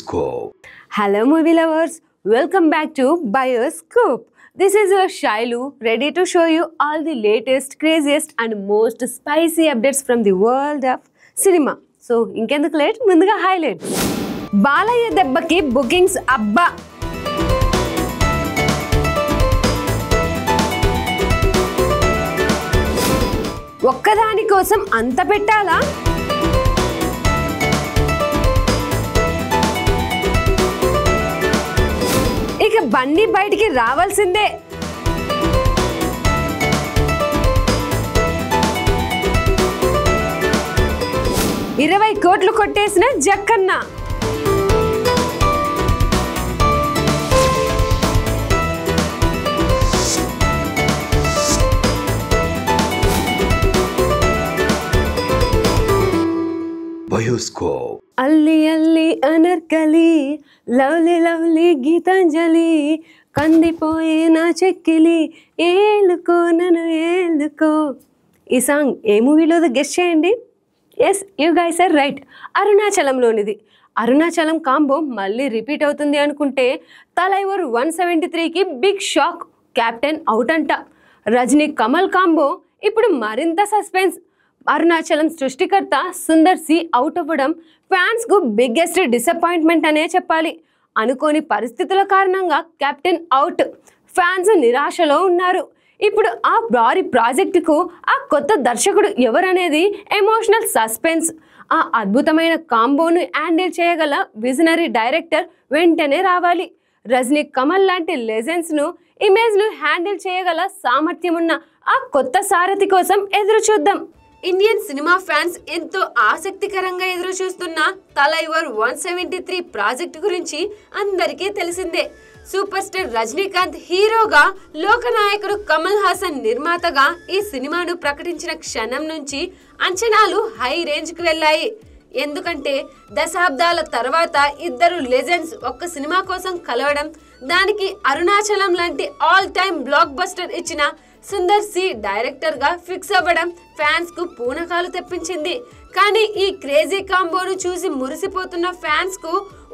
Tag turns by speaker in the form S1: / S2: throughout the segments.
S1: Bioscope.
S2: Hello movie lovers, welcome back to Bioscope. This is your Shailu, ready to show you all the latest, craziest and most spicy updates from the world of cinema. So, ఇంకెందుకు late ముందుగా highlight. Balayya దెబ్బకి bookings అబ్బా. ఒక్కదాని కోసం అంత పెట్టాలా? ఇక బన్నీ బయటికి రావాల్సిందే. $20 కోట్లు కొట్టేసిన జక్కన్న.
S1: Bioscope.
S2: అల్లి అల్లి అనర్కలి, లవ్లీ లవ్లీ గీతాంజలి, కందిపోయిన చెక్కిలి, ఏలుకో నన్ను ఏలుకో. ఈ సాంగ్ ఏ మూవీలోదో గెస్ట్ చేయండి. Yes, you guys are right, అరుణాచలంలోనిది. అరుణాచలం కాంబో మళ్ళీ రిపీట్ అవుతుంది అనుకుంటే తలైవర్ 173కి బిగ్ షాక్. కెప్టెన్ అవుట్ అంట. రజనీ కమల్ కాంబో ఇప్పుడు మరింత సస్పెన్స్. అరుణాచలం సృష్టికర్త సుందర్ సి అవుట్ అవ్వడం ఫ్యాన్స్కు బిగ్గెస్ట్ డిసప్పాయింట్మెంట్ అనే చెప్పాలి. అనుకోని పరిస్థితుల కారణంగా కెప్టెన్ అవుట్. ఫ్యాన్స్ నిరాశలో ఉన్నారు. ఇప్పుడు ఆ భారీ ప్రాజెక్టుకు ఆ కొత్త దర్శకుడు ఎవరనేది ఎమోషనల్ సస్పెన్స్. ఆ అద్భుతమైన కాంబోను హ్యాండిల్ చేయగల విజనరీ డైరెక్టర్ వెంటనే రావాలి. రజనీ కమల్ లాంటి లెజెండ్స్ను, ఇమేజ్ను హ్యాండిల్ చేయగల సామర్థ్యం ఉన్న ఆ కొత్త సారథి కోసం ఎదురు చూద్దాం. ఇండియన్ సినిమా ఫ్యాన్స్ ఎంతో ఆసక్తికరంగా ఎదురు చూస్తున్న తలైవర్ 173 ప్రాజెక్ట్ గురించి అందరికీ తెలిసిందే. సూపర్ స్టార్ రజనీకాంత్ హీరోగా, లోకనాయకుడు కమల్ హాసన్ నిర్మాతగా ఈ సినిమాను ప్రకటించిన క్షణం నుంచి అంచనాలు హై రేంజ్కి వెళ్ళాయి. ఎందుకంటే దశాబ్దాల తర్వాత ఇద్దరు లెజెండ్స్ ఒక్క సినిమా కోసం కలవడం, దానికి అరుణాచలం లాంటి ఆల్ టైమ్ బ్లాక్ బస్టర్ ఇచ్చిన సుందర్ సి డైరెక్టర్ గా ఫిక్స్ అవ్వడం ఫ్యాన్స్ కు పూనకాలు తెప్పించింది. కానీ ఈ క్రేజీ కాంబోను చూసి మురిసిపోతున్న ఫ్యాన్స్ కు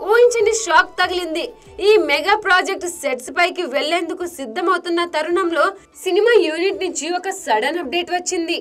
S2: ఊహించని షాక్ తగిలింది. ఈ మెగా ప్రాజెక్ట్ సెట్స్ పైకి వెళ్లేందుకు సిద్ధమవుతున్న తరుణంలో సినిమా యూనిట్ నుంచి ఒక సడన్ అప్డేట్ వచ్చింది.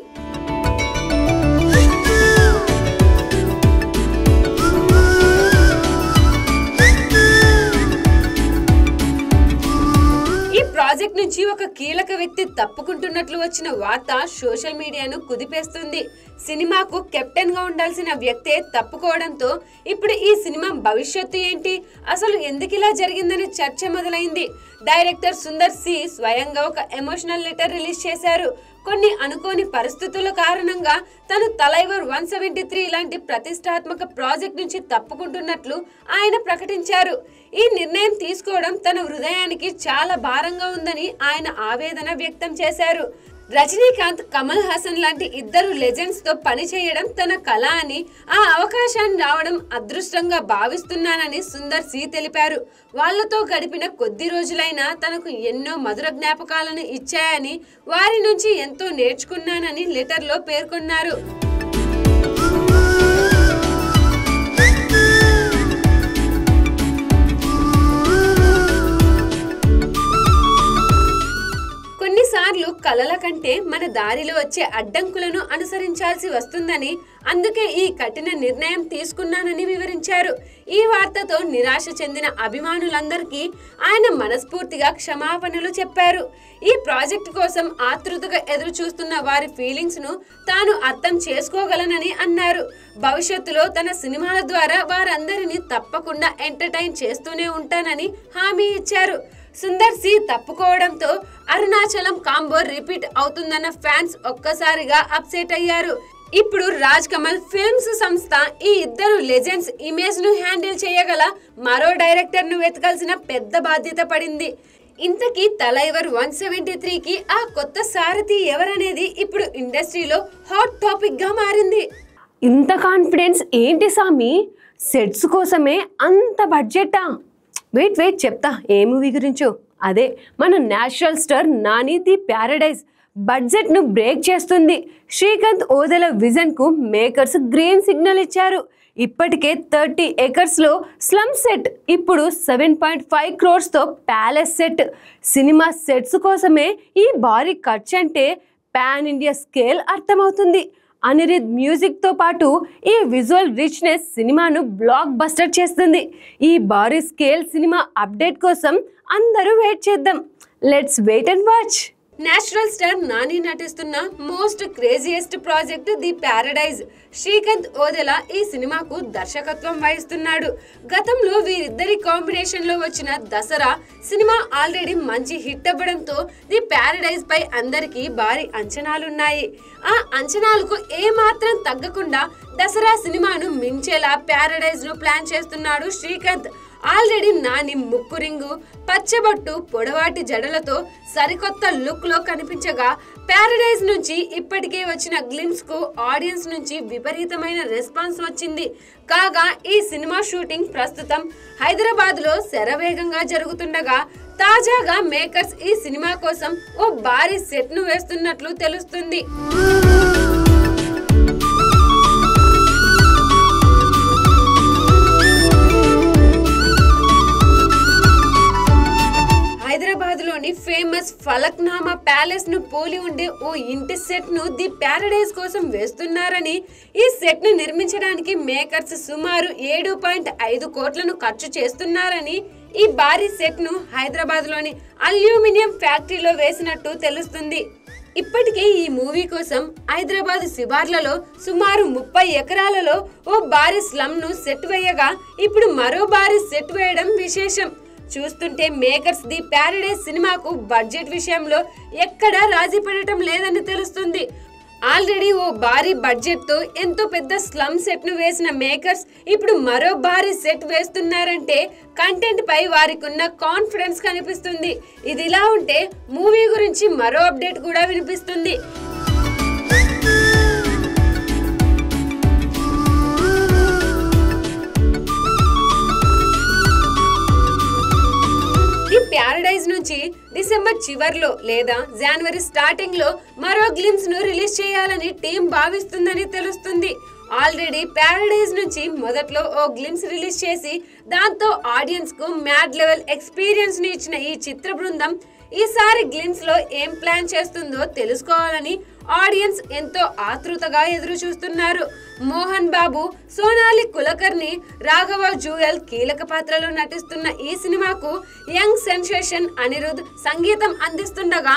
S2: ప్రాజెక్ట్ నుంచి ఒక కీలక వ్యక్తి తప్పుకుంటున్నట్లు వచ్చిన వార్త సోషల్ మీడియాను కుదిపేస్తుంది. సినిమాకు కెప్టెన్ గా ఉండాల్సిన వ్యక్తే తప్పుకోవడంతో ఇప్పుడు ఈ సినిమా భవిష్యత్తు ఏంటి, అసలు ఎందుకు ఇలా జరిగిందని చర్చ మొదలైంది. డైరెక్టర్ సుందర్ సి స్వయంగా ఒక ఎమోషనల్ లెటర్ రిలీజ్ చేశారు. కొన్ని అనుకోని పరిస్థితుల కారణంగా తను తలైవర్ 173 లాంటి ప్రతిష్టాత్మక ప్రాజెక్ట్ నుంచి తప్పుకుంటున్నట్లు ఆయన ప్రకటించారు. ఈ నిర్ణయం తీసుకోవడం తన హృదయానికి చాలా భారంగా ఉందని ఆయన ఆవేదన వ్యక్తం చేశారు. రజనీకాంత్, కమల్ హాసన్ లాంటి ఇద్దరు లెజెండ్స్ తో పనిచేయడం తన కళ అని, ఆ అవకాశాన్ని రావడం అదృష్టంగా భావిస్తున్నానని సుందర్ సి తెలిపారు. వాళ్లతో గడిపిన కొద్ది రోజులైనా తనకు ఎన్నో మధుర జ్ఞాపకాలను ఇచ్చాయని, వారి నుంచి ఎంతో నేర్చుకున్నానని లెటర్లో పేర్కొన్నారు. కొన్నిసార్లు కలల కంటే మన దారిలో వచ్చే అడ్డంకులను అనుసరించాల్సి వస్తుందని, అందుకే ఈ కఠిన నిర్ణయం తీసుకున్నానని వివరించారు. ఈ వార్తతో నిరాశ చెందిన అభిమానులందరికీ ఆయన మనస్ఫూర్తిగా క్షమాపణలు చెప్పారు. ఈ ప్రాజెక్ట్ కోసం ఆతృతగా ఎదురు చూస్తున్న వారి ఫీలింగ్స్ ను తాను అర్థం చేసుకోగలనని అన్నారు. భవిష్యత్తులో తన సినిమాల ద్వారా వారందరినీ తప్పకుండా ఎంటర్టైన్ చేస్తూనే ఉంటానని హామీ ఇచ్చారు. సుందర్ సి తప్పుకోవడంతో అరుణాచలం కాంబో రిపీట్ అవుతుందన్న ఫ్యాన్స్ ఒక్కసారిగా అప్సెట్ అయ్యారు. ఇప్పుడు రాజ్ కమల్ ఫిల్మ్స్ సంస్థ ఈ ఇద్దరు లెజెండ్స్ ఇమేజ్ ను హ్యాండిల్ చేయగల మరో డైరెక్టర్ ను వెతకాల్సిన పెద్ద బాధ్యత పడింది. ఇంతకీ తలైవర్ 173కి ఆ కొత్త సారథి ఎవరనేది ఇప్పుడు ఇండస్ట్రీలో హాట్ టాపిక్ గా మారింది. ఇంత కాన్ఫిడెన్స్ ఏంటి సామి? సెట్స్ కోసమే అంత బడ్జెటా? వెయిట్ చెప్తా ఏ మూవీ గురించో. అదే మన natural star Nani the paradise. బడ్జెట్ను బ్రేక్ చేస్తుంది. శ్రీకాంత్ ఓదెల విజన్కు మేకర్స్ గ్రీన్ సిగ్నల్ ఇచ్చారు. ఇప్పటికే 30 acres స్లమ్ సెట్, ఇప్పుడు 7.5 crores palace set. Cinema sets కోసమే ఈ భారీ ఖర్చు అంటే పాన్ ఇండియా స్కేల్ అర్థమవుతుంది. అనిరుద్ మ్యూజిక్తో పాటు ఈ విజువల్ రిచ్నెస్ సినిమాను బ్లాక్ బస్టర్ చేస్తుంది. ఈ భారీ స్కేల్ సినిమా అప్డేట్ కోసం అందరూ వెయిట్ చేద్దాం. Let's wait and watch. Natural star Nani నటిస్తున్న most craziest project the paradise. Srikanth Odela ఈ సినిమాకు దర్శకత్వం వహిస్తున్నాడు. గతంలో వీరిద్దరి కాంబినేషన్ లో వచ్చిన దసరా సినిమా ఆల్రెడీ మంచి హిట్ అవ్వడంతో ది ప్యారడైజ్ పై అందరికీ భారీ అంచనాలున్నాయి. ఆ అంచనాలకు ఏమాత్రం తగ్గకుండా దసరా సినిమాను మించేలా ప్యారడైజ్ ను ప్లాన్ చేస్తున్నాడు శ్రీకాంత్. ఆల్రెడీ నాని ముక్కు రింగు, పచ్చబొట్టు, పొడవాటి జడలతో సరికొత్త లుక్ లో కనిపించగా ప్యారడైజ్ నుంచి ఇప్పటికే వచ్చిన గ్లిమ్స్ కు ఆడియన్స్ నుంచి విపరీతమైన రెస్పాన్స్ వచ్చింది. కాగా ఈ సినిమా షూటింగ్ ప్రస్తుతం హైదరాబాద్ లో శరవేగంగా జరుగుతుండగా తాజాగా మేకర్స్ ఈ సినిమా కోసం ఓ భారీ సెట్ ను వేస్తున్నట్లు తెలుస్తుంది. హైదరాబాద్ లోని ఫేమస్ ఫలక్నామా ప్యాలెస్ ను పోలి ఉండే ఓ ఇంటి సెట్ ను ది ప్యారడైజ్ కోసం వేస్తున్నారని, ఈ సెట్ ను నిర్మించడానికి మేకర్స్ సుమారు 7.5 కోట్లను ఖర్చు చేస్తున్నారని, ఈ భారీ సెట్ ను హైదరాబాద్ లోని అల్యూమినియం ఫ్యాక్టరీలో వేసినట్టు తెలుస్తుంది. ఇప్పటికే ఈ మూవీ కోసం హైదరాబాద్ శివార్లలో సుమారు 30 ఎకరాలలో ఓ భారీ స్లమ్ ను సెట్ వేయగా ఇప్పుడు మరో భారీ సెట్ వేయడం విశేషం. చూస్తుంటే మేకర్స్ ది ప్యారడైజ్ సినిమాకు బడ్జెట్ విషయంలో ఎక్కడా రాజీ పడటం లేదని తెలుస్తుంది. ఆల్రెడీ ఓ భారీ బడ్జెట్ తో ఎంతో పెద్ద స్లమ్ సెట్ ను వేసిన మేకర్స్ ఇప్పుడు మరో భారీ సెట్ వేస్తున్నారంటే కంటెంట్ పై వారికి ఉన్న కాన్ఫిడెన్స్ కనిపిస్తుంది. ఇదిలా ఉంటే మూవీ గురించి మరో అప్డేట్ కూడా వినిపిస్తుంది. ప్యారడైజ్ నుంచి డిసెంబర్ చివర్లో లేదా జనవరి స్టార్టింగ్ లో మరో గ్లిమ్స్ ను రిలీజ్ చేయాలని టీం భావిస్తుందని తెలుస్తుంది. ఆల్రెడీ ప్యారడైజ్ నుంచి మొదట్లో ఓ గ్లిమ్స్ రిలీజ్ చేసి దాంతో ఆడియన్స్ కు మ్యాడ్ లెవెల్ ఎక్స్పీరియన్స్ ని ఇచ్చిన ఈ చిత్ర బృందం ఈసారి గ్లిమ్స్ లో ఏం ప్లాన్ చేస్తుందో తెలుసుకోవాలని ఆడియన్స్ ఎంతో ఆతృతగా ఎదురు చూస్తున్నారు. మోహన్ బాబు, సోనాలి కులకర్ణి, రాఘవ జుయల్ కీలక పాత్రలో నటిస్తున్న ఈ సినిమాకు యంగ్ సెన్సేషన్ అనిరుద్ సంగీతం అందిస్తుండగా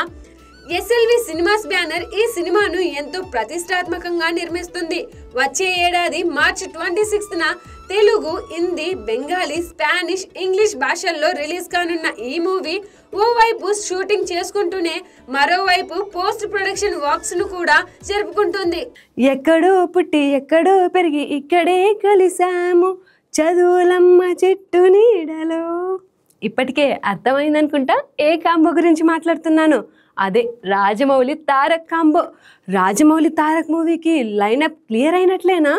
S2: ఎస్ఎల్వి సినిమాస్ బ్యానర్ ఈ సినిమాను ఎంతో ప్రతిష్టాత్మకంగా నిర్మిస్తుంది. వచ్చే ఏడాది మార్చి 26న తెలుగు, హిందీ, బెంగాలీ, స్పానిష్, ఇంగ్లీష్ భాషల్లో రిలీజ్ కానున్న ఈ మూవీ ఓవైపు షూటింగ్ చేసుకుంటూనే మరోవైపు పోస్ట్ ప్రొడక్షన్ వర్క్స్ ను కూడా జరుపుకుంటుంది. ఎక్కడో పుట్టి ఎక్కడో పెరిగి ఇక్కడే కలిసాము చదువులమ్మ చెట్టు నీడలో. ఇప్పటికే అర్థమైందనుకుంటా ఏ కాంబో గురించి మాట్లాడుతున్నాను. అదే రాజమౌళి తారక్ కాంబో. రాజమౌళి తారక్ మూవీకి లైనప్ క్లియర్ అయినట్లేనా?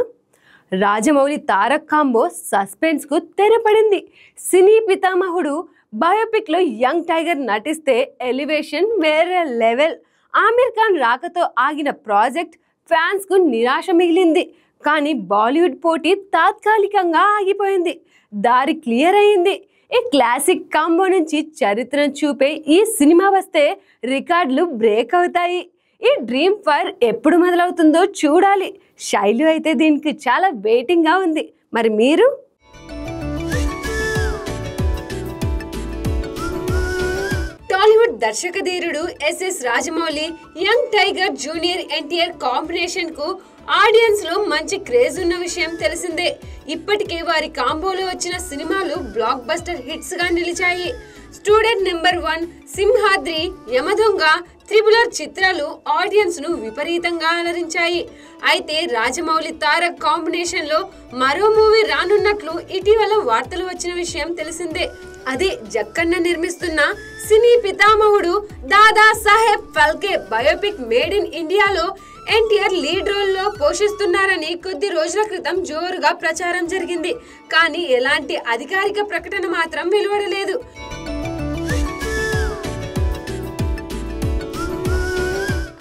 S2: రాజమౌళి తారక్ కాంబో సస్పెన్స్ కు తెరపడింది. సినీ పితామహుడు బయోపిక్ లో యంగ్ టైగర్ నటిస్తే ఎలివేషన్ వేరే లెవెల్. ఆమిర్ ఖాన్ రాకతో ఆగిన ప్రాజెక్ట్ ఫ్యాన్స్ కు నిరాశ మిగిలింది. కానీ బాలీవుడ్ పోటీ తాత్కాలికంగా ఆగిపోయింది. దారి క్లియర్ అయింది. ఈ క్లాసిక్ కాంబో నుంచి చరిత్రను చూపే ఈ సినిమా వస్తే రికార్డులు బ్రేక్ అవుతాయి. ఈ డ్రీమ్ ఫైర్ ఎప్పుడు మొదలవుతుందో చూడాలి. శైలి అయితే దీనికి చాలా వెయిటింగ్ గా ఉంది. మరి మీరు? టాలీవుడ్ దర్శకధీరుడు SS Rajamouli, young tiger junior NTR combination కు ఆడియన్స్ లో మంచి క్రేజ్ ఉన్న విషయం తెలిసిందే. ఇప్పటికే వారి కాంబోలో వచ్చిన సినిమాలు బ్లాక్ బస్టర్ హిట్స్ గా నిలిచాయి. Student number 1, Simhadri, Yamadonga, triple R చిత్రాలు ఆడియన్స్ ను విపరీతంగా అలరించాయి. అయితే రాజమౌళి తారక్ కాంబినేషన్ లో మరో మూవీ రానున్నట్లు ఇటీవల వార్తలు వచ్చిన విషయం తెలిసిందే. అదే జక్కన్న నిర్మిస్తున్న సినీ పితామహుడు Dada Saheb Phalke biopic made in ఇండియాలో ఎన్టీఆర్ లీడ్ రోల్ లో పోషిస్తున్నారని కొద్ది రోజుల క్రితం జోరుగా ప్రచారం జరిగింది. కానీ ఎలాంటి అధికారిక ప్రకటన మాత్రం వెలువడలేదు.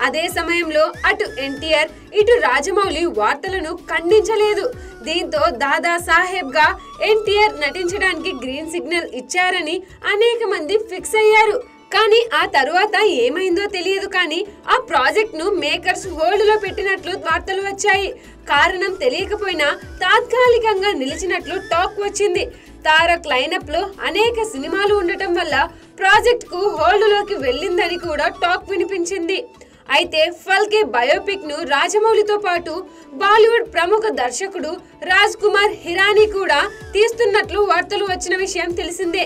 S2: అదే సమయంలో అటు ఎన్టీఆర్ ఇటు రాజమౌళి వార్తలను ఖండించలేదు. దీంతో దాదా సాహెబ్ గా ఎన్టీఆర్ నటించడానికి గ్రీన్ సిగ్నల్ ఇచ్చారని అనేక మంది ఫిక్స్ అయ్యారు. కానీ ఆ తరువాత ఏమైందో తెలియదు. కానీ ఆ ప్రాజెక్ట్ ను మేకర్స్ హోల్డ్ లో పెట్టినట్లు వార్తలు వచ్చాయి. కారణం తెలియకపోయినా తాత్కాలికంగా నిలిచినట్లు టాక్ వచ్చింది. తారక్ లైనప్ లో అనేక సినిమాలు ఉండటం వల్ల ప్రాజెక్ట్ కు హోల్డ్ లోకి వెళ్ళిందని కూడా టాక్ వినిపించింది. అయితే ఫల్కే బయోపిక్ ను రాజమౌళితో పాటు బాలీవుడ్ ప్రముఖ దర్శకుడు రాజ్ కుమార్ హిరానీ కూడా తీస్తున్నట్లు వార్తలు వచ్చిన విషయం తెలిసిందే.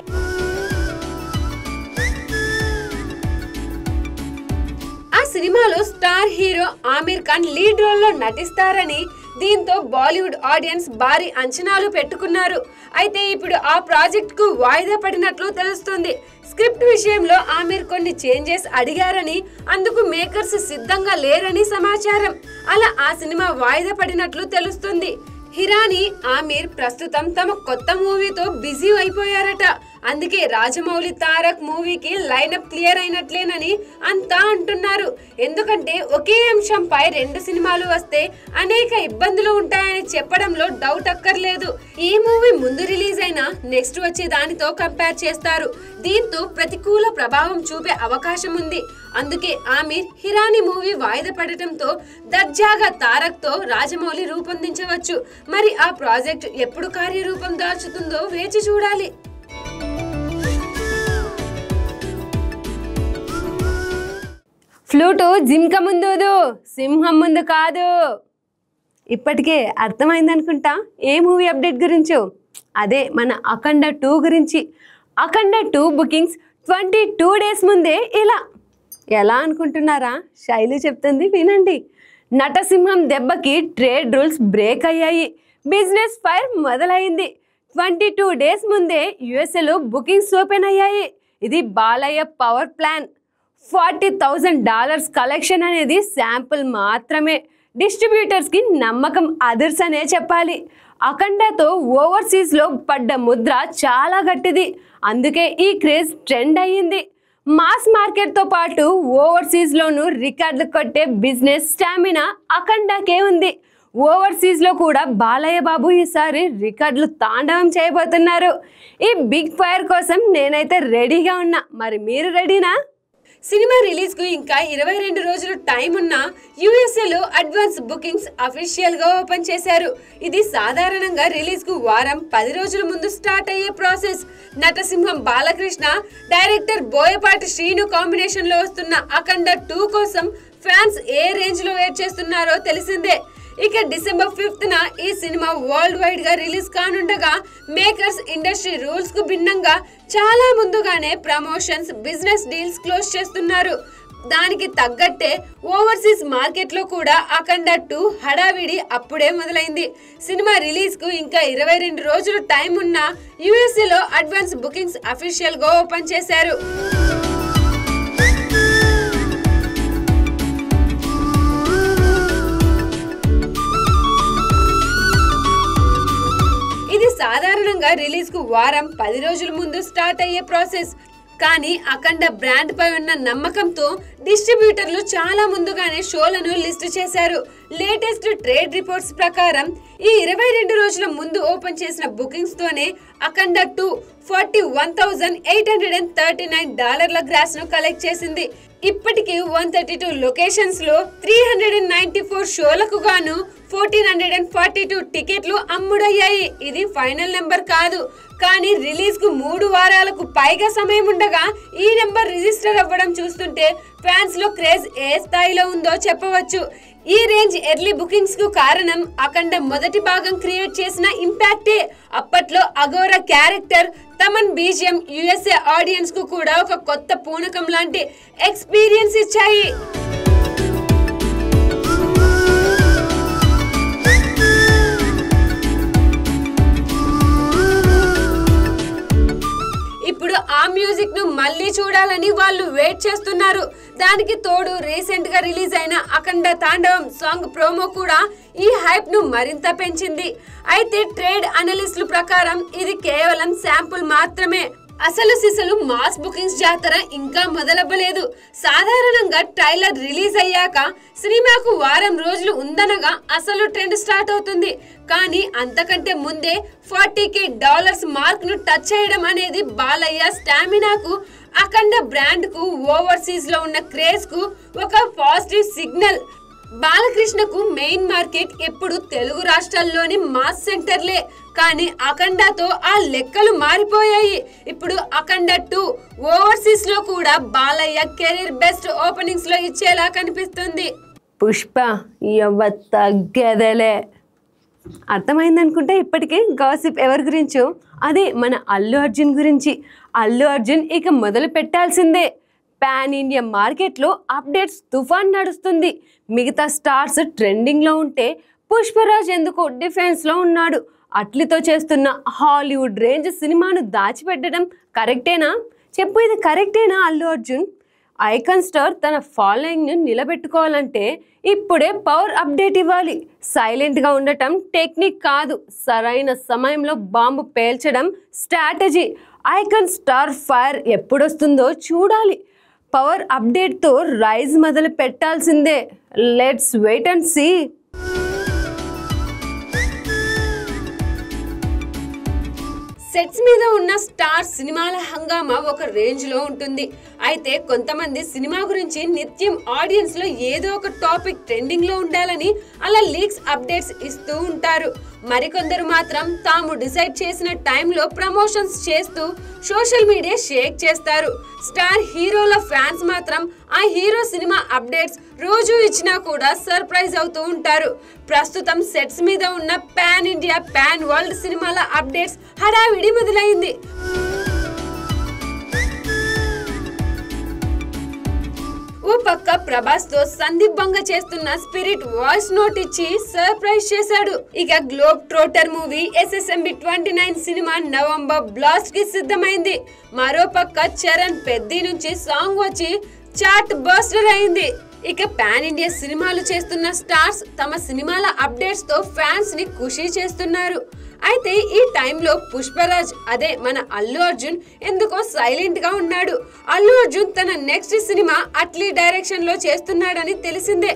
S2: ఆ సినిమాలో star hero Aamir Khan lead role లో నటిస్తారని, దీంతో బాలీవుడ్ ఆడియన్స్ భారీ అంచనాలు పెట్టుకున్నారు. అయితే ఇప్పుడు ఆ ప్రాజెక్ట్ కు వాయిదా పడినట్లు తెలుస్తుంది. స్క్రిప్ట్ విషయంలో ఆమిర్ కొన్ని చేంజెస్ అడిగారని, అందుకు మేకర్స్ సిద్ధంగా లేరని సమాచారం. అలా ఆ సినిమా వాయిదా పడినట్లు తెలుస్తుంది. హిరానీ, ఆమిర్ ప్రస్తుతం తమ కొత్త మూవీతో బిజీ అయిపోయారట. అందుకే రాజమౌళి తారక్ మూవీకి లైనప్ క్లియర్ అయినట్లేనని అంతా అంటున్నారు. ఎందుకంటే ఒకే అంశంపై 2 సినిమాలు వస్తే అనేక ఇబ్బందులు ఉంటాయని చెప్పడంలో డౌట్ అక్కర్లేదు. ఈ మూవీ ముందు రిలీజ్ అయినా నెక్స్ట్ వచ్చే దానితో కంపేర్ చేస్తారు. దీంతో ప్రతికూల ప్రభావం చూపే అవకాశం ఉంది. అందుకే ఆమిర్, హిరానీ మూవీ వాయిదా పడటంతో దర్జాగా తారక్ తో రాజమౌళి రూపొందించవచ్చు. మరి ఆ ప్రాజెక్ట్ ఎప్పుడు కార్యరూపం దాల్చుతుందో వేచి చూడాలి. ఫ్లూటు జింక ముందు, సింహం ముందు కాదు. ఇప్పటికే అర్థమైందనుకుంటా ఏ మూవీ అప్డేట్ గురించో. అదే మన అఖండ 2 గురించి. అఖండ 2 బుకింగ్స్ 22 డేస్ ముందే ఇలా. ఎలా అనుకుంటున్నారా? శైలి చెప్తుంది వినండి. నటసింహం దెబ్బకి ట్రేడ్ రూల్స్ బ్రేక్ అయ్యాయి. బిజినెస్ ఫైర్ మొదలైంది. 22 డేస్ ముందే యుఎస్ఏలో బుకింగ్స్ ఓపెన్ అయ్యాయి. ఇది బాలయ్య పవర్ ప్లాన్. $40,000 కలెక్షన్ అనేది శాంపుల్ మాత్రమే. డిస్ట్రిబ్యూటర్స్కి నమ్మకం అదర్స్ అనే చెప్పాలి. అఖండతో ఓవర్సీస్లో పడ్డ ముద్ర చాలా గట్టిది. అందుకే ఈ క్రేజ్ ట్రెండ్ అయ్యింది. మాస్ మార్కెట్తో పాటు ఓవర్సీస్లోనూ రికార్డులు కొట్టే బిజినెస్ స్టామినా అఖండకే ఉంది. ఓవర్సీస్లో కూడా బాలయ్య బాబు ఈసారి రికార్డులు తాండవం చేయబోతున్నారు. ఈ బిగ్ ఫైర్ కోసం నేనైతే రెడీగా ఉన్నా. మరి మీరు రెడీనా? సినిమా రిలీజ్ కు ఇంకా 22 రోజులు టైం ఉన్న యుఎస్ఏలో అడ్వాన్స్ బుకింగ్స్ అఫీషియల్ గా ఓపెన్ చేశారు. ఇది సాధారణంగా రిలీజ్ కు వారం 10 రోజుల ముందు స్టార్ట్ అయ్యే ప్రాసెస్. నటసింహం బాలకృష్ణ, డైరెక్టర్ బోయపాటి శ్రీను కాంబినేషన్ లో వస్తున్న అఖండ 2 కోసం ఫ్యాన్స్ ఏ రేంజ్ లో వెయిట్ చేస్తున్నారో తెలిసిందే. ఇక డిసెంబర్ 5th ఈ సినిమా వరల్డ్ వైడ్ గా రిలీజ్ కానుండగా మేకర్స్ ఇండస్ట్రీ రూల్స్ కు భిన్నంగా చాలా ముందుగానే ప్రమోషన్స్, బిజినెస్ డీల్స్ క్లోజ్ చేస్తున్నారు. దానికి తగ్గట్టే ఓవర్సీస్ మార్కెట్ లో కూడా అఖండ 2 హడావిడి అప్పుడే మొదలైంది. సినిమా రిలీజ్ కు ఇంకా 22 రోజులు టైం ఉన్న యుఎస్ఏలో అడ్వాన్స్ బుకింగ్స్ అఫీషియల్ గా ఓపెన్ చేశారు. సాధారణంగా రిలీజ్ కు వారం 10 రోజుల ముందు స్టార్ట్ అయ్యే ప్రాసెస్. కానీ అఖండ బ్రాండ్ పై ఉన్న నమ్మకంతో డిస్ట్రిబ్యూటర్లు చాలా ముందుగానే షోలను లిస్ట్ చేశారు. లేటెస్ట్ ట్రేడ్ రిపోర్ట్స్ ప్రకారం ఈ 22 రోజుల ముందు ఓపెన్ చేసిన బుకింగ్స్ తోనే అఖండ 2 $41,839 గ్రాస్ ను కలెక్ట్ చేసింది. ఇప్పటికి 132 లొకేషన్స్ లో 394 షోలకు గాను 1442 టికెట్లు అమ్ముడయ్యాయి. ఇది ఫైనల్ నెంబర్ కాదు. కానీ రిలీజ్ కు 3 వారాలకు పైగా సమయం ఉండగా ఈ నెంబర్ రిజిస్టర్ అవ్వడం చూస్తుంటే ఫ్యాన్స్ లో క్రేజ్ ఏ స్థాయిలో ఉందో చెప్పవచ్చు. ఈ రేంజ్ ఎర్లీ బుకింగ్స్ కు కారణం అఖండ మొదటి భాగం క్రియేట్ చేసిన ఇంపాక్టే. అప్పట్లో Aghora character, Thaman BGM USA audience కు కూడా ఒక కొత్త పూనకం లాంటి ఎక్స్పీరియన్స్ ఇచ్చాయి. ఇప్పుడు ఆ మ్యూజిక్ ను మళ్ళీ చూడాలని వాళ్ళు వెయిట్ చేస్తున్నారు. దానికి తోడు రీసెంట్ గా రిలీజ్ అయిన అఖండ తాండవం సాంగ్ ప్రోమో కూడా ఈ హైప్ ను మరింత పెంచింది. అయితే ట్రేడ్ అనలిస్టుల ప్రకారం ఇది కేవలం శాంపుల్ మాత్రమే. అసలు సిసలు మాస్ బుకింగ్స్ జాతర ఇంకా మొదలవ్వలేదు. సాధారణంగా ట్రైలర్ రిలీజ్ అయ్యాక సినిమాకు వారం రోజులు ఉందనగా అసలు ట్రెండ్ స్టార్ట్ అవుతుంది. కానీ అంతకంటే ముందే $40,000 మార్క్ ను టచ్ చేయడం అనేది బాలయ్య స్టామినాకు, అఖండ బ్రాండ్ కు, ఓవర్సీస్ లో ఉన్న క్రేజ్ కు ఒక పాజిటివ్ సిగ్నల్. బాలకృష్ణకు మెయిన్ మార్కెట్ ఎప్పుడు తెలుగు రాష్ట్రాల్లోని మాస్ సెంటర్లే. కానీ అఖండతో ఆ లెక్కలు మారిపోయాయి. ఇప్పుడు అఖండ 2 ఓవర్సీస్ లో కూడా బాలయ్య కెరీర్ బెస్ట్ ఓపెనింగ్స్ లో ఇచ్చేలా కనిపిస్తుంది. పుష్ప తగ్గదలే అర్థమైందనుకుంటే ఇప్పటికే గాసిప్ ఎవరి గురించో, అదే మన అల్లు అర్జున్ గురించి. అల్లు అర్జున్ ఇక మొదలు పెట్టాల్సిందే. పాన్ ఇండియా మార్కెట్లో అప్డేట్స్ తుఫాన్ నడుస్తుంది. మిగతా స్టార్స్ ట్రెండింగ్లో ఉంటే పుష్పరాజ్ ఎందుకో డిఫెన్స్లో ఉన్నాడు. అట్లీతో చేస్తున్న హాలీవుడ్ రేంజ్ సినిమాను దాచిపెట్టడం కరెక్టేనా? చెప్పు, ఇది కరెక్టేనా? అల్లు అర్జున్ ఐకాన్ స్టార్ తన ఫాలోయింగ్ను నిలబెట్టుకోవాలంటే ఇప్పుడే పవర్ అప్డేట్ ఇవ్వాలి. సైలెంట్గా ఉండటం టెక్నిక్ కాదు, సరైన సమయంలో బాంబు పేల్చడం స్ట్రాటజీ. ఐకాన్ స్టార్ ఫైర్ ఎప్పుడొస్తుందో చూడాలి. పవర్ అప్డేట్తో రైజ్ మొదలు పెట్టాల్సిందే. Let's wait and see. Sets మీద ఉన్న స్టార్ సినిమాల హంగామా ఒక రేంజ్ లో ఉంటుంది. అయితే కొంతమంది సినిమా గురించి నిత్యం ఆడియన్స్ లో ఏదో ఒక టాపిక్ ట్రెండింగ్ లో ఉండాలని అలా లీక్స్ అప్డేట్స్ ఇస్తూ ఉంటారు. మరికొందరు మాత్రం తాము డిసైడ్ చేసిన టైంలో ప్రమోషన్స్ చేస్తూ సోషల్ మీడియా షేక్ చేస్తారు. స్టార్ హీరోల ఫ్యాన్స్ మాత్రం ఆ హీరో సినిమా అప్డేట్స్ రోజు ఇచ్చినా కూడా సర్ప్రైజ్ అవుతూ ఉంటారు. ప్రస్తుతం సెట్స్ మీద ఉన్న పాన్ ఇండియా, పాన్ వరల్డ్ సినిమాల అప్డేట్స్ హడావిడి మొదలైంది. ఓ పక్క ప్రభాస్ తో సందీప్ బంగ చేస్తున్న స్పిరిట్ వాయిస్ నోట్ ఇచ్చి సర్ప్రైజ్ చేశాడు. ఇక globe trotter movie SSMB 29 cinema November blast కి సిద్ధమైంది. మరో పక్క చరణ్ పెద్ది నుంచి సాంగ్ వచ్చి చార్ట్ బస్టర్ అయింది. ఇక పాన్ ఇండియా సినిమాలు చేస్తున్న స్టార్స్ తమ సినిమాల అప్డేట్స్ తో ఫ్యాన్స్ ని ఖుషి చేస్తున్నారు. అయితే ఈ టైంలో పుష్పరాజ్, అదే మన అల్లు అర్జున్ ఎందుకో సైలెంట్ గా ఉన్నాడు. అల్లు అర్జున్ తన నెక్స్ట్ సినిమా అట్లీ డైరెక్షన్ లో చేస్తున్నాడని తెలిసిందే.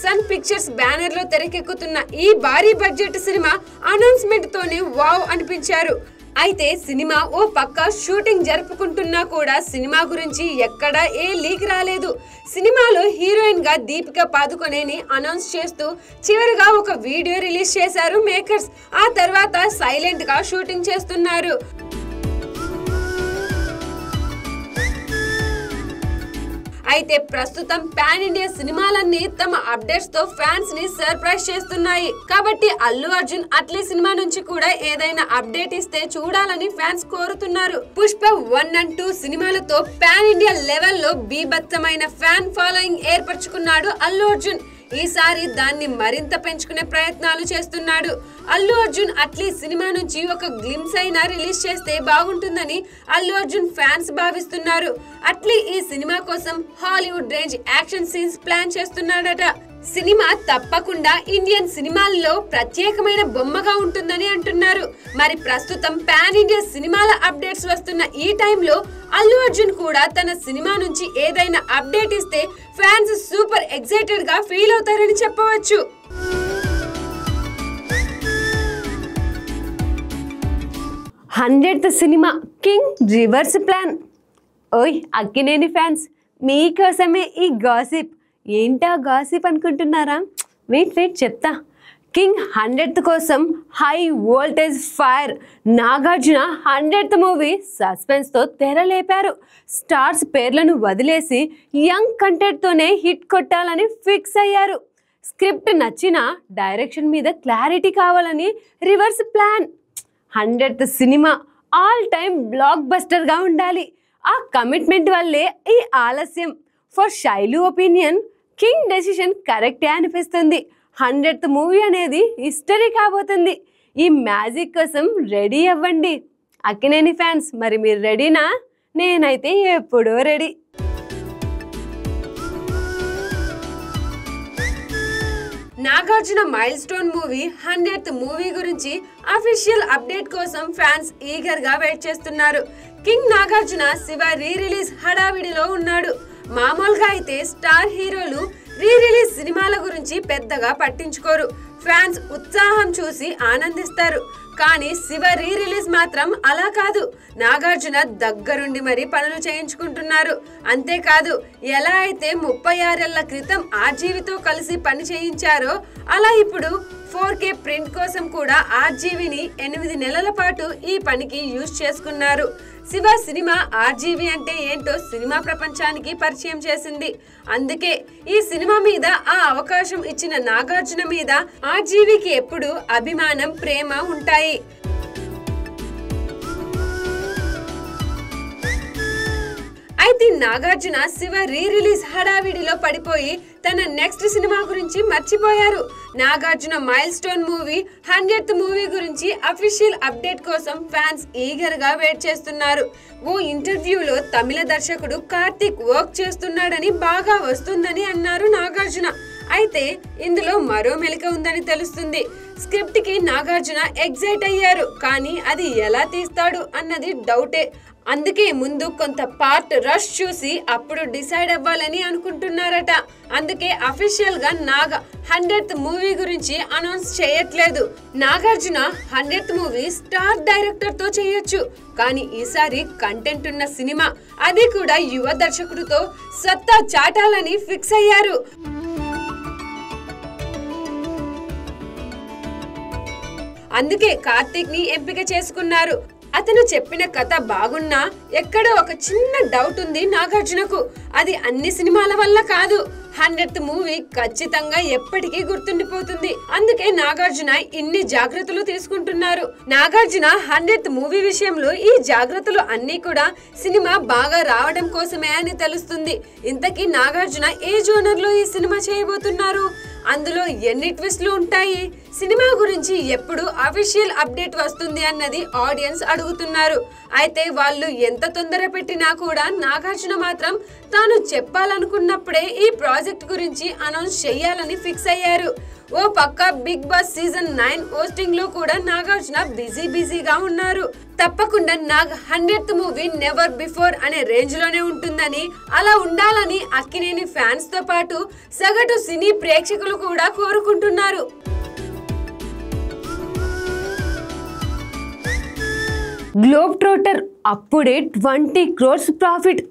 S2: సన్ పిక్చర్స్ బ్యానర్ లో తెరకెక్కుతున్న ఈ భారీ బడ్జెట్ సినిమా అనౌన్స్మెంట్ తోనే వావ్ అనిపించారు. అయితే సినిమా ఓ పక్క షూటింగ్ జరుపుకుంటున్నా కూడా సినిమా గురించి ఎక్కడా ఏ లీక్ రాలేదు. సినిమాలో హీరోయిన్ గా దీపిక పాదుకొనేని అనౌన్స్ చేస్తూ చివరిగా ఒక వీడియో రిలీజ్ చేశారు మేకర్స్. ఆ తర్వాత సైలెంట్ గా షూటింగ్ చేస్తున్నారు. అయితే ప్రస్తుతం పాన్ ఇండియా సినిమాలన్నీ తమ అప్డేట్స్ తో ఫ్యాన్స్ ని సర్ప్రైజ్ చేస్తున్నాయి. కాబట్టి అల్లు అర్జున్ అట్లీ సినిమా నుంచి కూడా ఏదైనా అప్డేట్ ఇస్తే చూడాలని ఫ్యాన్స్ కోరుతున్నారు. పుష్ప 1 and 2 సినిమాలతో పాన్ ఇండియా లెవెల్లో బీభత్సమైన ఫ్యాన్ ఫాలోయింగ్ ఏర్పరచుకున్నాడు అల్లు అర్జున్. ఈసారి దాన్ని మరింత పెంచుకునే ప్రయత్నాలు చేస్తున్నాడు. అల్లు అర్జున్ అట్లీ సినిమా నుంచి ఒక గ్లిమ్స్ అయినా రిలీజ్ చేస్తే బాగుంటుందని అల్లు అర్జున్ ఫ్యాన్స్ భావిస్తున్నారు. అట్లీ ఈ సినిమా కోసం Hollywood range action scenes plan చేస్తున్నాడట. సినిమా తప్పకుండా ఇండియన్ సినిమాల్లో ప్రత్యేకమైన బొమ్మగా ఉంటుందని అంటున్నారు. మరి ప్రస్తుతం పాన్ ఇండియా సినిమాల అప్డేట్స్ వస్తున్న ఈ టైంలో అల్లు అర్జున్ కూడా తన సినిమా నుంచి ఏదైనా అప్డేట్ ఇస్తే ఫ్యాన్స్ సూపర్ ఎక్సైటెడ్ గా ఫీల్ అవుతారని చెప్పవచ్చు. Hundredth cinema king reverse plan. ఓయ్ అక్కినేని ఫ్యాన్స్, మీకోసమే ఈ గాసిప్. ఏంటా గాసిప్ అనుకుంటున్నారా? వెయిట్ చెప్తా. కింగ్ 100th కోసం high voltage fire. Nagarjuna 100th movie సస్పెన్స్తో తెరలేపారు. స్టార్స్ పేర్లను వదిలేసి యంగ్ కంటెంట్తోనే హిట్ కొట్టాలని ఫిక్స్ అయ్యారు. స్క్రిప్ట్ నచ్చినా డైరెక్షన్ మీద క్లారిటీ కావాలని reverse plan. 100th cinema all time బ్లాక్ బస్టర్గా ఉండాలి. ఆ కమిట్మెంట్ వల్లే ఈ ఆలస్యం. For Shailu opinion king decision కరెక్టే అనిపిస్తుంది. 100th మూవీ అనేది హిస్టరీ కాబోతుంది. ఈ మ్యాజిక్ కోసం రెడీ అవ్వండి. అక్కినేని ఫ్యాన్స్, మరి మీరు రెడీనా? నేనైతే ఎప్పుడో ready. Nagarjuna mile stone movie 100th movie గురించి అఫీషియల్ అప్డేట్ కోసం ఫ్యాన్స్ ఈగర్ గా వెయిట్ చేస్తున్నారు. King Nagarjuna Shiva re release హడావిడిలో ఉన్నాడు. మామూలుగా అయితే స్టార్ హీరోలు రీ రిలీజ్ సినిమాల గురించి పెద్దగా పట్టించుకోరు, ఫ్యాన్స్ ఉత్సాహం చూసి ఆనందిస్తారు. కానీ శివ రీ రిలీజ్ మాత్రం అలా కాదు. నాగార్జున దగ్గరుండి మరీ పనులు చేయించుకుంటున్నారు. అంతేకాదు, ఎలా అయితే 36 ఏళ్ల క్రితం ఆర్జీవితో కలిసి పని చేయించారో అలా ఇప్పుడు 4K ప్రింట్ కోసం కూడా ఆర్జీవిని 8 నెలల పాటు ఈ పనికి యూజ్ చేసుకున్నారు. శివ సినిమా ఆర్జీవి అంటే ఏంటో సినిమా ప్రపంచానికి పరిచయం చేసింది. అందుకే ఈ సినిమా మీద ఆ అవకాశం ఇచ్చిన నాగార్జున మీద ఆర్జీవికి ఎప్పుడు అభిమానం, ప్రేమ ఉంటాయి. అయితే నాగార్జున శివ రీ రిలీజ్ హడావిడిలో పడిపోయి తన నెక్స్ట్ సినిమా గురించి మర్చిపోయారు. Nagarjuna mile stone movie 100th movie గురించి అఫీషియల్ అప్డేట్ కోసం ఫ్యాన్స్ ఈగర్ గా వెయిట్ చేస్తున్నారు. ఓ ఇంటర్వ్యూలో తమిళ దర్శకుడు కార్తిక్ వర్క్ చేస్తున్నాడని, బాగా వస్తుందని అన్నారు నాగార్జున. అయితే ఇందులో మరో మెలిక ఉందని తెలుస్తుంది. స్క్రిప్ట్ కి నాగార్జున ఎగ్జైట్ అయ్యారు, కానీ అది ఎలా తీస్తాడు అన్నది డౌటే. అందుకే ముందు కొంత పార్ట్ రష్ చూసి అప్పుడు డిసైడ్ అవ్వాలని అనుకుంటున్నారట. అందుకే అఫీషియల్ గా 100th మూవీ గురించి అనౌన్స్ చేయట్లేదు. Nagarjuna 100th movie star director తో చేయొచ్చు, కానీ ఈసారి కంటెంట్ ఉన్న సినిమా, అది కూడా యువ దర్శకుడితో సత్తా చాటాలని ఫిక్స్ అయ్యారు. అందుకే కార్తిక్ ని ఎంపిక చేసుకున్నారు. అతను చెప్పిన కథ బాగున్నా ఎక్కడో ఒక చిన్న డౌట్ ఉంది నాగార్జునకు. అది అన్ని సినిమాల వల్ల కాదు, 100th మూవీ ఖచ్చితంగా ఎప్పటికీ గుర్తుండిపోతుంది. అందుకే నాగార్జున ఇన్ని జాగ్రత్తలు తీసుకుంటున్నారు. నాగార్జున 100th మూవీ విషయంలో ఈ జాగ్రత్తలు అన్ని కూడా సినిమా బాగా రావడం కోసమే అని తెలుస్తుంది. ఇంతకీ నాగార్జున ఏ జోనర్ లో ఈ సినిమా చేయబోతున్నారు? అందులో ఎన్ని ట్విస్ట్లు ఉంటాయి? సినిమా గురించి ఎప్పుడు అఫీషియల్ అప్డేట్ వస్తుంది అన్నది ఆడియన్స్ అడుగుతున్నారు. అయితే వాళ్ళు ఎంత తొందర పెట్టినా కూడా నాగార్జున మాత్రం తాను చెప్పాలనుకున్నప్పుడే ఈ ప్రాజెక్ట్ గురించి అనౌన్స్ చేయాలని ఫిక్స్ అయ్యారు. ఓ పక్క బిగ్ బాస్ సీజన్ 9 హోస్టింగ్ లో కూడా నాగార్జున బిజీగా ఉన్నారు. తప్పకుండా 100th మూవీ నెవర్ బిఫోర్ అనే రేంజ్ లోనే ఉంటుందని, అలా ఉండాలని అక్కినేని ఫ్యాన్స్ తో పాటు సగటు సినీ ప్రేక్షకులు కూడా కోరుకుంటున్నారు. గ్లోబ్ ట్రోటర్ అప్పుడే 20 crores ప్రాఫిట్.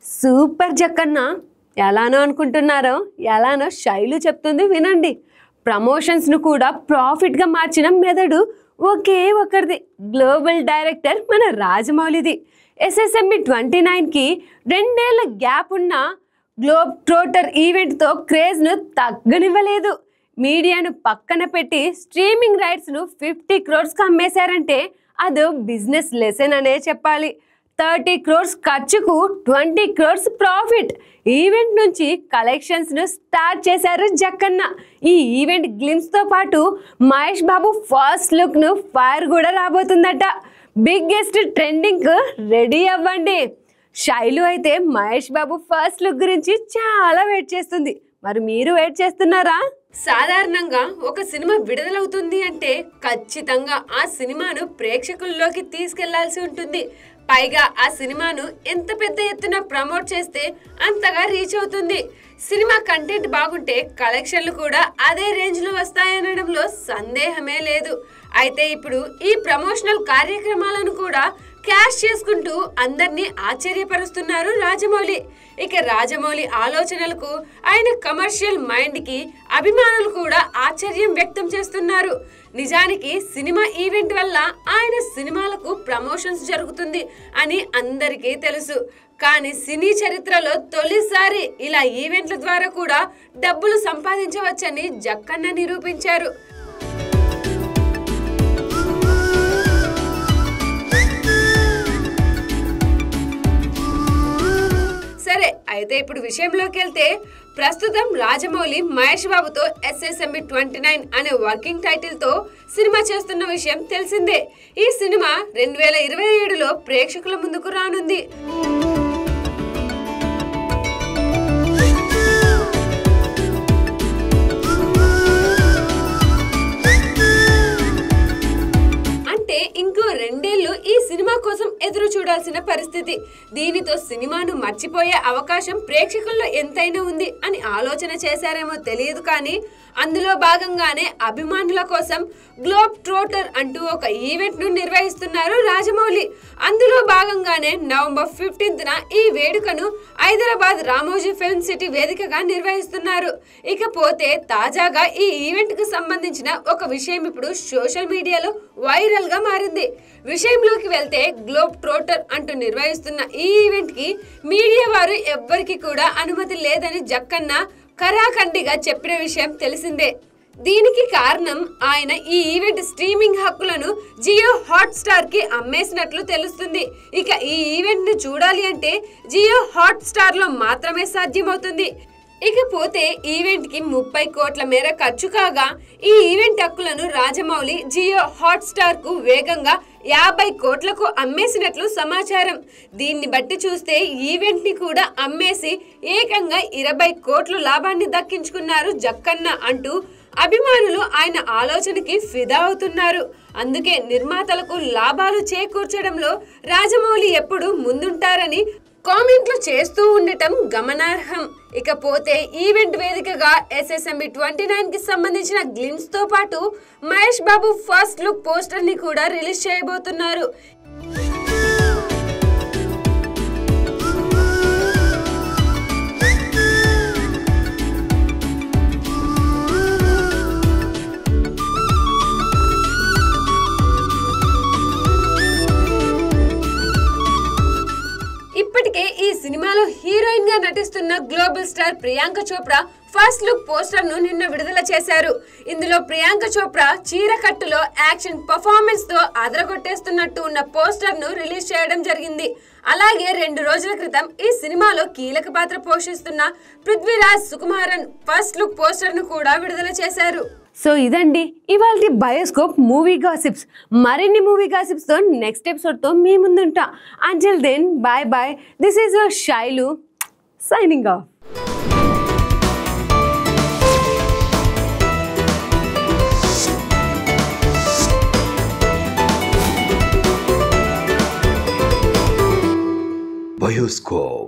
S2: సూపర్ జక్కన్న. ఎలానో అనుకుంటున్నారో, ఎలానో శైలు చెప్తుంది వినండి. ప్రమోషన్స్ను కూడా ప్రాఫిట్గా మార్చిన మెదడు ఒకే ఒకరిది, గ్లోబల్ డైరెక్టర్ మన రాజమౌళిది. SSME 29కి 2 ఏళ్ల గ్యాప్ ఉన్న గ్లోబ్ ట్రోటర్ ఈవెంట్తో క్రేజ్ను తగ్గనివ్వలేదు. మీడియాను పక్కన పెట్టి స్ట్రీమింగ్ రైట్స్ను 50 crores అమ్మేశారంటే అదో బిజినెస్ లెసన్ అనే చెప్పాలి. 30 crores ఖర్చుకు 20 crores ప్రాఫిట్. ఈవెంట్ నుంచి కలెక్షన్స్ను స్టార్ట్ చేశారు జక్కన్న. ఈ ఈవెంట్ గ్లిమ్స్తో పాటు మహేష్ బాబు ఫస్ట్ లుక్ను ఫైర్ కూడా రాబోతుందట. బిగ్గెస్ట్ ట్రెండింగ్కు రెడీ అవ్వండి. శైలు అయితే మహేష్ బాబు ఫస్ట్ లుక్ గురించి చాలా వెయిట్ చేస్తుంది. మరి మీరు వెయిట్ చేస్తున్నారా? సాధారణంగా ఒక సినిమా విడుదలవుతుంది అంటే ఖచ్చితంగా ఆ సినిమాను ప్రేక్షకుల్లోకి తీసుకెళ్లాల్సి ఉంటుంది. పైగా ఆ సినిమాను ఎంత పెద్ద ఎత్తున ప్రమోట్ చేస్తే అంతగా రీచ్ అవుతుంది. సినిమా కంటెంట్ బాగుంటే కలెక్షన్లు కూడా అదే రేంజ్ లో వస్తాయనడంలో సందేహమే లేదు. అయితే ఇప్పుడు ఈ ప్రమోషనల్ కార్యక్రమాలను కూడా క్యాష్ చేసుకుంటూ అందరినీ ఆశ్చర్యపరుస్తున్నారు రాజమౌళి. ఇక రాజమౌళి ఆలోచనలకు, ఆయన కమర్షియల్ మైండ్ కి అభిమానులు కూడా ఆశ్చర్యం వ్యక్తం చేస్తున్నారు. నిజానికి సినిమా ఈవెంట్ వల్ల ఆయన సినిమాలకు ప్రమోషన్స్ జరుగుతుంది అని అందరికీ తెలుసు. కానీ సినీ చరిత్రలో తొలిసారి ఇలా ఈవెంట్ల ద్వారా కూడా డబ్బులు సంపాదించవచ్చని జక్కన్న నిరూపించారు. సరే, అయితే ఇప్పుడు విషయంలోకి వెళ్తే ప్రస్తుతం రాజమౌళి మహేష్ బాబుతో SSME 29 అనే వర్కింగ్ టైటిల్ తో సినిమా చేస్తున్న విషయం తెలిసిందే. ఈ సినిమా 2027లో ప్రేక్షకుల ముందుకు రానుంది. అంటే ఇంకో 2 ఏళ్లు ఈ సినిమా కోసం ఎదురు చూడాల్సిన పరిస్థితి. దీనితో సినిమాను మర్చిపోయే అవకాశం ప్రేక్షకుల్లో ఎంతైనా ఉంది అని ఆలోచన చేశారేమో తెలియదు, కానీ అందులో భాగంగానే అభిమానుల కోసం గ్లోబ్ ట్రోటర్ అంటూ ఒక ఈవెంట్ ను నిర్వహిస్తున్నారు రాజమౌళి. అందులో భాగంగానే నవంబర్ 15న ఈ వేడుకను హైదరాబాద్ రామోజీ ఫిల్మ్ సిటీ వేదికగా నిర్వహిస్తున్నారు. ఇకపోతే తాజాగా ఈ ఈవెంట్ కు సంబంధించిన ఒక విషయం ఇప్పుడు సోషల్ మీడియాలో వైరల్ గా మారింది. విషయంలోకి వెళ్తే గ్లోబ్ ట్రోటర్ అంటూ నిర్వహిస్తున్న ఈ ఈవెంట్ కి మీడియా వారు ఎవ్వరికి కూడా అనుమతి లేదని జక్కన్న కరాఖండిగా చెప్పిన విషయం తెలిసిందే. దీనికి కారణం ఆయన ఈ ఈవెంట్ స్ట్రీమింగ్ హక్కులను జియో హాట్స్టార్ కి అమ్మేసినట్లు తెలుస్తుంది. ఇక ఈ ఈవెంట్ ను చూడాలి అంటే జియో హాట్స్టార్ లో మాత్రమే సాధ్యమవుతుంది. ఇకపోతే ఈవెంట్ కి 30 కోట్ల మేర ఖర్చు కాగా ఈ ఈవెంట్ హక్కులను రాజమౌళి జియో హాట్స్టార్ కు వేగంగా 50 కోట్లకు అమ్మేసినట్లు సమాచారం. దీన్ని బట్టి చూస్తే ఈవెంట్ ని కూడా అమ్మేసి ఏకంగా 20 కోట్ల లాభాన్ని దక్కించుకున్నారు జక్కన్న అంటూ అభిమానులు ఆయన ఆలోచనకి ఫిదా అవుతున్నారు. అందుకే నిర్మాతలకు లాభాలు చేకూర్చడంలో రాజమౌళి ఎప్పుడు ముందుంటారని కామెంట్లు చేస్తూ ఉండటం గమనార్హం. ఇకపోతే ఈవెంట్ వేదికగా SSMB 29 కి సంబంధించిన గ్లిమ్స్ తో పాటు Mahesh Babu first look poster ని కూడా రిలీజ్ చేయబోతున్నారు. ఇప్పటికే ఈ సినిమాలో హీరోయిన్ గా నటిస్తున్న global star Priyanka Chopra first look poster ను నిన్న విడుదల చేశారు. ఇందులో ప్రియాంక చోప్రా చీర కట్టులో యాక్షన్ పర్ఫార్మెన్స్ తో అదరగొట్టేస్తున్నట్టు ఉన్న పోస్టర్ ను రిలీజ్ చేయడం జరిగింది. అలాగే 2 రోజుల క్రితం ఈ సినిమాలో కీలక పాత్ర పోషిస్తున్న Prithviraj Sukumaran first look poster ను కూడా విడుదల చేశారు. సో ఇదండి ఇవాల్టి బయోస్కోప్ మూవీ గాసిప్స్. మరిన్ని మూవీ గాసిప్స్ తో నెక్స్ట్ ఎపిసోడ్ తో మీ ముందుంటా. Until then bye bye. This is your Shailu signing off.
S1: Bioscope.